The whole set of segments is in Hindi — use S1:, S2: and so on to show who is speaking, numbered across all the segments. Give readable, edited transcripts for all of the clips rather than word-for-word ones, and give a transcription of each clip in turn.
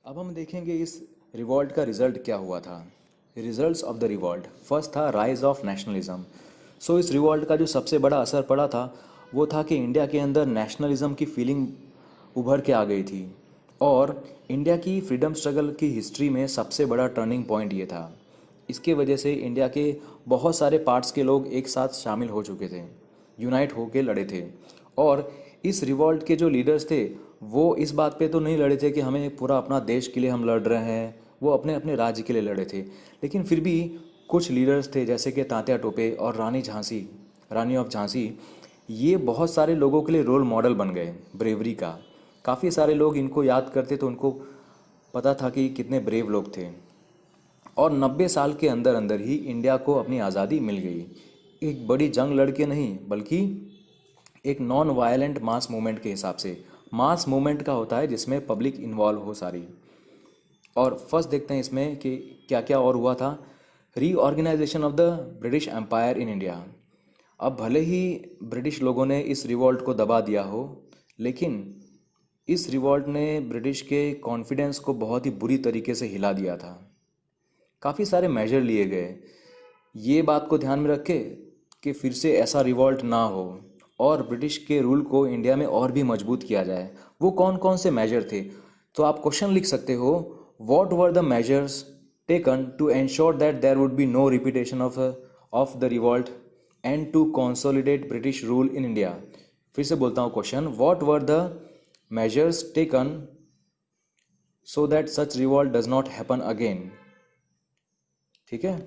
S1: अब हम देखेंगे इस रिवॉल्ट का रिजल्ट क्या हुआ था। Results of the revolt, first था राइज ऑफ नेशनलिज्म। सो इस रिवॉल्ट का जो सबसे बड़ा असर पड़ा था वो था कि इंडिया के अंदर नेशनलिज्म की फीलिंग उभर के आ गई थी। और इंडिया की फ्रीडम स्ट्रगल की हिस्ट्री में सबसे बड़ा टर्निंग पॉइंट ये था। इसके वजह से इंडिया के बहुत सारे पार्ट्स के लोग एक साथ शामिल हो चुके थे, यूनाइट होके लड़े थे। और इस रिवॉल्ट के जो लीडर्स थे वो इस बात पे तो नहीं लड़े थे कि हमें पूरा अपना देश के लिए हम लड़ रहे हैं, वो अपने अपने राज्य के लिए लड़े थे। लेकिन फिर भी कुछ लीडर्स थे जैसे कि तात्या टोपे और रानी ऑफ झांसी, ये बहुत सारे लोगों के लिए रोल मॉडल बन गए ब्रेवरी का। काफ़ी सारे लोग इनको याद करते तो उनको पता था कि कितने ब्रेव लोग थे। और 90 साल के अंदर अंदर ही इंडिया को अपनी आज़ादी मिल गई। एक बड़ी जंग लड़के नहीं, बल्कि एक नॉन वायलेंट मास मूवमेंट के हिसाब से। मास मूवमेंट का होता है जिसमें पब्लिक इन्वॉल्व हो सारी। और फर्स्ट देखते हैं इसमें कि क्या क्या और हुआ था। Reorganisation of the British empire in India. अब भले ही ब्रिटिश लोगों ने इस रिवॉल्ट को दबा दिया हो, लेकिन इस रिवॉल्ट ने ब्रिटिश के कॉन्फिडेंस को बहुत ही बुरी तरीके से हिला दिया था। काफ़ी सारे मेजर लिए गए ये बात को ध्यान में रख के कि फिर से ऐसा रिवॉल्ट ना हो और ब्रिटिश के रूल को इंडिया में और भी मजबूत किया जाए। वो कौन कौन से मेजर थे, तो आप क्वेश्चन लिख सकते हो, what were the measures taken to ensure that there would be no repetition of the revolt and to consolidate British rule in India. फिर से बोलता हूँ question, what were the measures taken so that such revolt does not happen again. ठीक है,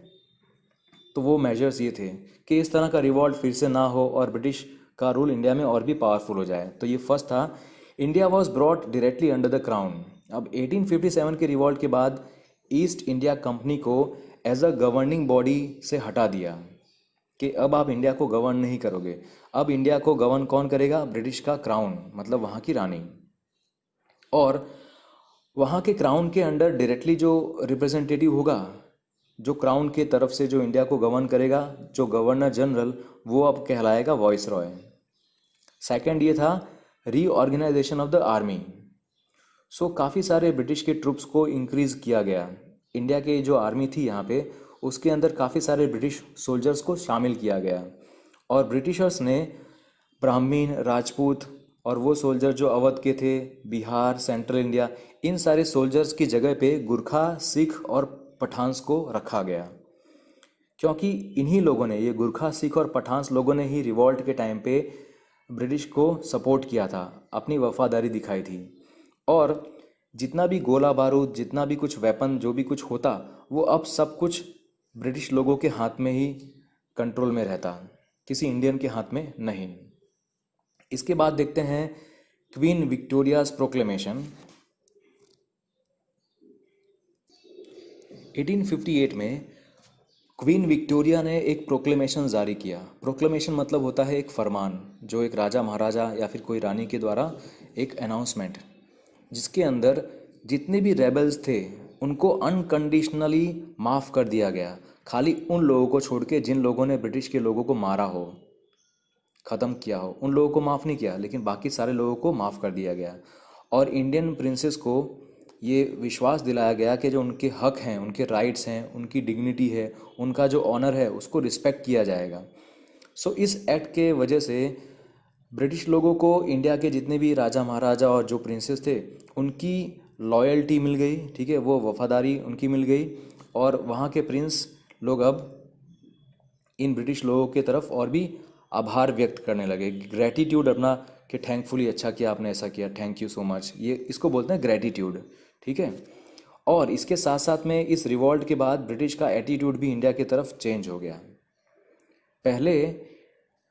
S1: तो वो मेजर्स ये थे कि इस तरह का रिवॉल्ट फिर से ना हो और ब्रिटिश का रूल इंडिया में और भी पावरफुल हो जाए। तो ये फर्स्ट था, India was brought directly under the crown. अब 1857 के रिवॉल्ट के बाद ईस्ट इंडिया कंपनी को एज अ गवर्निंग बॉडी से हटा दिया कि अब आप इंडिया को गवर्न नहीं करोगे। अब इंडिया को गवर्न कौन करेगा? ब्रिटिश का क्राउन, मतलब वहाँ की रानी। और वहाँ के क्राउन के अंडर डायरेक्टली जो रिप्रेजेंटेटिव होगा, जो क्राउन के तरफ से जो इंडिया को गवर्न करेगा, जो गवर्नर जनरल, वो अब कहलाएगा वॉइस रॉय। सेकेंड ये था रीऑर्गेनाइजेशन ऑफ द आर्मी। सो काफ़ी सारे ब्रिटिश के ट्रूप्स को इंक्रीज किया गया। इंडिया के जो आर्मी थी यहाँ पे, उसके अंदर काफ़ी सारे ब्रिटिश सोल्जर्स को शामिल किया गया। और ब्रिटिशर्स ने ब्राह्मीण, राजपूत और वो सोल्जर जो अवध के थे, बिहार, सेंट्रल इंडिया, इन सारे सोल्जर्स की जगह पे गुरखा, सिख और पठान्स को रखा गया। क्योंकि इन्हीं लोगों ने, ये गुरखा, सिख और पठान्स लोगों ने ही रिवॉल्ट के टाइम पे ब्रिटिश को सपोर्ट किया था, अपनी वफादारी दिखाई थी। और जितना भी गोला बारूद, जितना भी कुछ वेपन, जो भी कुछ होता, वो अब सब कुछ ब्रिटिश लोगों के हाथ में ही कंट्रोल में रहता, किसी इंडियन के हाथ में नहीं। इसके बाद देखते हैं क्वीन विक्टोरियाज प्रोक्लेमेशन। 1858 में क्वीन विक्टोरिया ने एक प्रोक्लेमेशन जारी किया। प्रोक्लेमेशन मतलब होता है एक फरमान, जो एक राजा, महाराजा या फिर कोई रानी के द्वारा एक अनाउंसमेंट, जिसके अंदर जितने भी रेबल्स थे उनको अनकंडीशनली माफ़ कर दिया गया। खाली उन लोगों को छोड़ के जिन लोगों ने ब्रिटिश के लोगों को मारा हो, ख़त्म किया हो, उन लोगों को माफ़ नहीं किया, लेकिन बाकी सारे लोगों को माफ़ कर दिया गया। और इंडियन प्रिंसेस को ये विश्वास दिलाया गया कि जो उनके हक हैं, उनके राइट्स हैं, उनकी डिग्निटी है, उनका जो ऑनर है, उसको रिस्पेक्ट किया जाएगा। सो इस एक्ट के वजह से ब्रिटिश लोगों को इंडिया के जितने भी राजा, महाराजा और जो प्रिंसेस थे, उनकी लॉयल्टी मिल गई। ठीक है, वो वफादारी उनकी मिल गई। और वहाँ के प्रिंस लोग अब इन ब्रिटिश लोगों के तरफ और भी आभार व्यक्त करने लगे, ग्रेटिट्यूड अपना, कि थैंकफुली, अच्छा किया आपने, ऐसा किया, थैंक यू सो मच, ये इसको बोलते हैं ग्रेटिट्यूड। ठीक है, और इसके साथ साथ में इस रिवॉल्ट के बाद ब्रिटिश का एटीट्यूड भी इंडिया की तरफ चेंज हो गया। पहले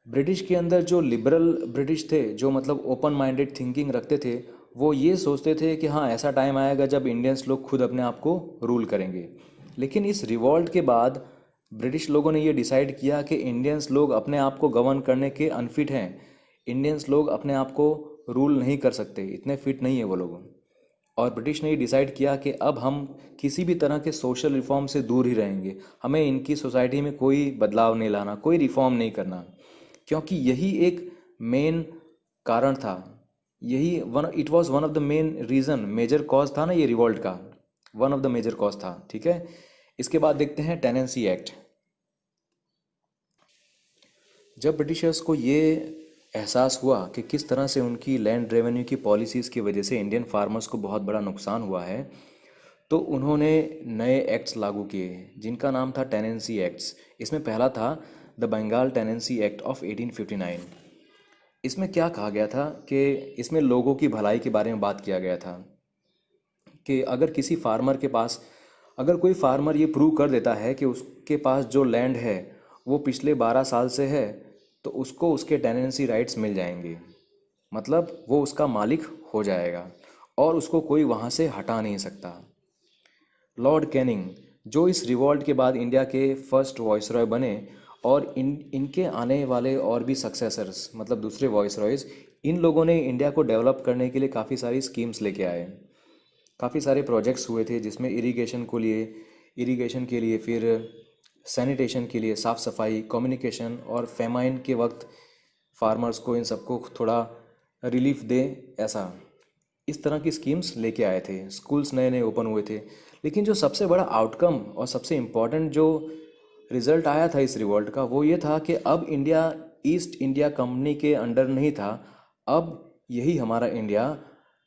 S1: ब्रिटिश के अंदर जो लिबरल ब्रिटिश थे, जो मतलब ओपन माइंडेड थिंकिंग रखते थे, वो ये सोचते थे कि हाँ, ऐसा टाइम आएगा जब इंडियंस लोग खुद अपने आप को रूल करेंगे। लेकिन इस रिवॉल्ट के बाद ब्रिटिश लोगों ने ये डिसाइड किया कि इंडियंस लोग अपने आप को गवर्न करने के अनफिट हैं, इंडियंस लोग अपने आप को रूल नहीं कर सकते, इतने फिट नहीं है वो लोग। और ब्रिटिश ने ये डिसाइड किया कि अब हम किसी भी तरह के सोशल रिफॉर्म से दूर ही रहेंगे, हमें इनकी सोसाइटी में कोई बदलाव नहीं लाना, कोई रिफॉर्म नहीं करना। क्योंकि यही एक मेन कारण था यही one it was one of the main reason, major cause था ना ये रिवॉल्ट का, one of the major cause था। ठीक है, इसके बाद देखते हैं टेनेंसी एक्ट। जब ब्रिटिशर्स को ये एहसास हुआ कि किस तरह से उनकी लैंड रेवेन्यू की पॉलिसीज़ की वजह से इंडियन फार्मर्स को बहुत बड़ा नुकसान हुआ है, तो उन्होंने नए एक्ट्स लागू किए जिनका नाम था टेनेंसी एक्ट्स। इसमें पहला था the Bengal tenancy act of 1859। इसमें क्या कहा गया था कि इसमें लोगों की भलाई के बारे में बात किया गया था कि अगर किसी फार्मर के पास, अगर कोई फार्मर ये प्रूव कर देता है कि उसके पास जो लैंड है वो पिछले 12 साल से है, तो उसको उसके टेनेंसी राइट्स मिल जाएंगे, मतलब वो उसका मालिक हो जाएगा और उसको कोई वहाँ से हटा नहीं सकता। लॉर्ड कैनिंग, जो इस रिवॉल्ट के बाद इंडिया के फर्स्ट वॉइसरॉय बने, और इनके आने वाले और भी सक्सेसर्स मतलब दूसरे वॉइसरॉयज़, इन लोगों ने इंडिया को डेवलप करने के लिए काफ़ी सारी स्कीम्स लेके आए। काफ़ी सारे प्रोजेक्ट्स हुए थे जिसमें इरिगेशन के लिए, फिर सैनिटेशन के लिए, साफ़ सफाई, कम्युनिकेशन, और फेमाइन के वक्त फार्मर्स को इन सबको थोड़ा रिलीफ दे, ऐसा इस तरह की स्कीम्स लेके आए थे। स्कूल्स नए नए ओपन हुए थे। लेकिन जो सबसे बड़ा आउटकम और सबसे इम्पॉर्टेंट जो रिज़ल्ट आया था इस रिवॉल्ट का, वो ये था कि अब इंडिया ईस्ट इंडिया कंपनी के अंडर नहीं था, अब यही हमारा इंडिया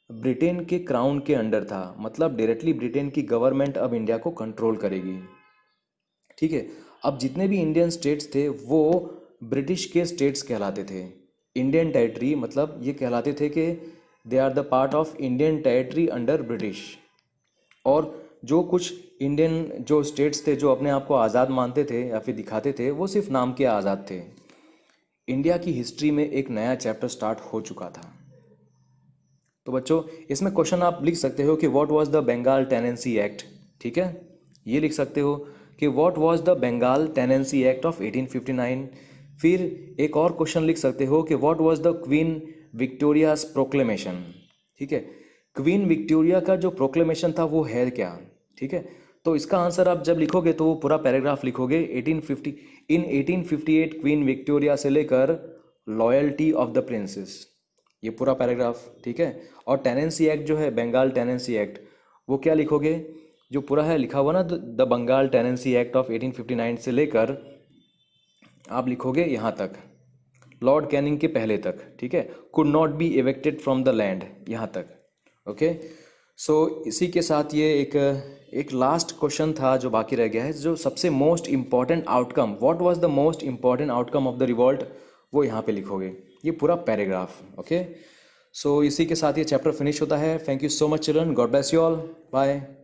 S1: ब्रिटेन के क्राउन के अंडर था, मतलब डायरेक्टली ब्रिटेन की गवर्नमेंट अब इंडिया को कंट्रोल करेगी। ठीक है, अब जितने भी इंडियन स्टेट्स थे वो ब्रिटिश के स्टेट्स कहलाते थे। इंडियन टेरिटरी मतलब ये कहलाते थे कि they are the part of Indian territory under British. और जो कुछ इंडियन जो स्टेट्स थे जो अपने आप को आज़ाद मानते थे या फिर दिखाते थे, वो सिर्फ नाम के आज़ाद थे। इंडिया की हिस्ट्री में एक नया चैप्टर स्टार्ट हो चुका था। तो बच्चों, इसमें क्वेश्चन आप लिख सकते हो कि what was the Bengal tenancy act. ठीक है, ये लिख सकते हो कि what was the Bengal tenancy act of 1859। फिर एक और क्वेश्चन लिख सकते हो कि what was the queen Victoria's proclamation. ठीक है, क्वीन विक्टोरिया का जो प्रोक्लेमेशन था वो है क्या। ठीक है, तो इसका आंसर आप जब लिखोगे तो वो पूरा पैराग्राफ लिखोगे। 1858 क्वीन विक्टोरिया से लेकर लॉयल्टी ऑफ द प्रिंसेस, ये पूरा पैराग्राफ। ठीक है, और टेनेंसी एक्ट जो है, बंगाल टेनेंसी एक्ट, वो क्या लिखोगे, जो पूरा है लिखा हुआ ना, the Bengal tenancy act of 1859 से लेकर आप लिखोगे यहाँ तक, लॉर्ड कैनिंग के पहले तक। ठीक है, could not be evicted from the land, यहाँ तक। ओके, सो इसी के साथ ये एक लास्ट क्वेश्चन था जो बाकी रह गया है, जो सबसे most important outcome, what was the most important outcome of the revolt, वो यहाँ पे लिखोगे, ये पूरा पैराग्राफ। ओके, सो इसी के साथ ये चैप्टर फिनिश होता है। Thank you so much children, God bless you all, bye.